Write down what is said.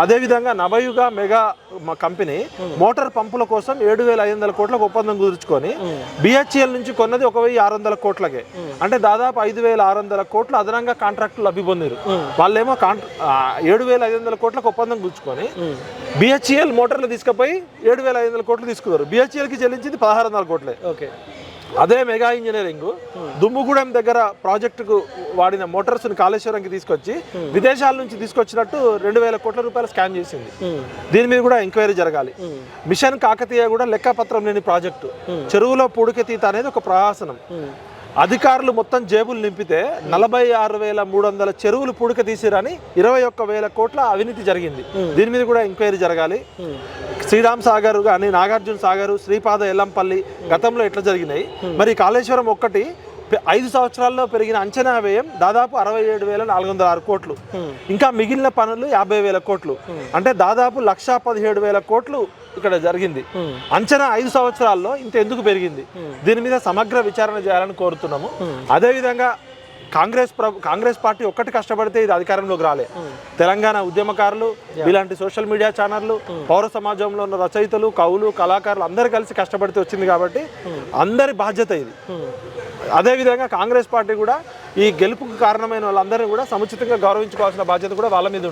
అదేవిధంగా నవయుగ mega company motor పంపుల కోసం 7,500 కోట్లకు ఒప్పందం కుదుర్చుకొని బిహెచ్ఎల్ నుంచి కొన్నది 1,600 కోట్లకే. అంటే దాదాపు 5,600 కోట్లు అదనంగా కాంట్రాక్టులు లబ్ధి పొందారు. వాళ్ళేమో 7,500 కోట్లకు ఒప్పందం కుదుర్చుకొని బిహెచ్ఎల్ మోటార్లు తీసుకుపోయి 7,500 కోట్లు తీసుకున్నారు. బిహెచ్ఎల్కి చెల్లించింది 1,600 కోట్లే. ఓకే. అదే మెగా ఇంజనీరింగ్ దుమ్ముగూడెం దగ్గర ప్రాజెక్టుకు వాడిన మోటార్స్ని కాళేశ్వరంకి తీసుకొచ్చి విదేశాల నుంచి తీసుకొచ్చినట్టు 2,000 కోట్ల రూపాయలు స్కామ్ చేసింది. దీని మీద కూడా ఎంక్వైరీ జరగాలి. మిషన్ కాకతీయ కూడా లెక్కపత్రం లేని ప్రాజెక్టు. చెరువులో పూడికతీత అనేది ఒక ప్రహాసనం. అధికారులు మొత్తం జేబులు నింపితే 46,300 చెరువులు పూడిక తీసిరని 21,000 కోట్ల అవినీతి జరిగింది. దీని మీద కూడా ఎంక్వైరీ జరగాలి. శ్రీరామ్ సాగర్ కానీ నాగార్జున సాగర్, శ్రీపాద ఎల్లంపల్లి గతంలో ఎట్లా జరిగినాయి, మరి కాళేశ్వరం ఒక్కటి 5 సంవత్సరాల్లో పెరిగిన అంచనా వ్యయం దాదాపు 67,406 కోట్లు. ఇంకా మిగిలిన పనులు 50,000 కోట్లు. అంటే దాదాపు 1,17,000 కోట్లు ఇక్కడ జరిగింది. అంచనా 5 సంవత్సరాల్లో ఇంత ఎందుకు పెరిగింది? దీని మీద సమగ్ర విచారణ చేయాలని కోరుతున్నాము. అదేవిధంగా కాంగ్రెస్ పార్టీ ఒక్కటి కష్టపడితే ఇది అధికారంలోకి రాలే. తెలంగాణ ఉద్యమకారులు, ఇలాంటి సోషల్ మీడియా ఛానళ్ళు, పౌర సమాజంలో ఉన్న రచయితలు, కవులు, కళాకారులు అందరూ కలిసి కష్టపడితే వచ్చింది కాబట్టి అందరి బాధ్యత ఇది. అదేవిధంగా కాంగ్రెస్ పార్టీ కూడా ఈ గెలుపుకు కారణమైన వాళ్ళందరినీ కూడా సముచితంగా గౌరవించుకోవాల్సిన బాధ్యత కూడా వాళ్ళ మీద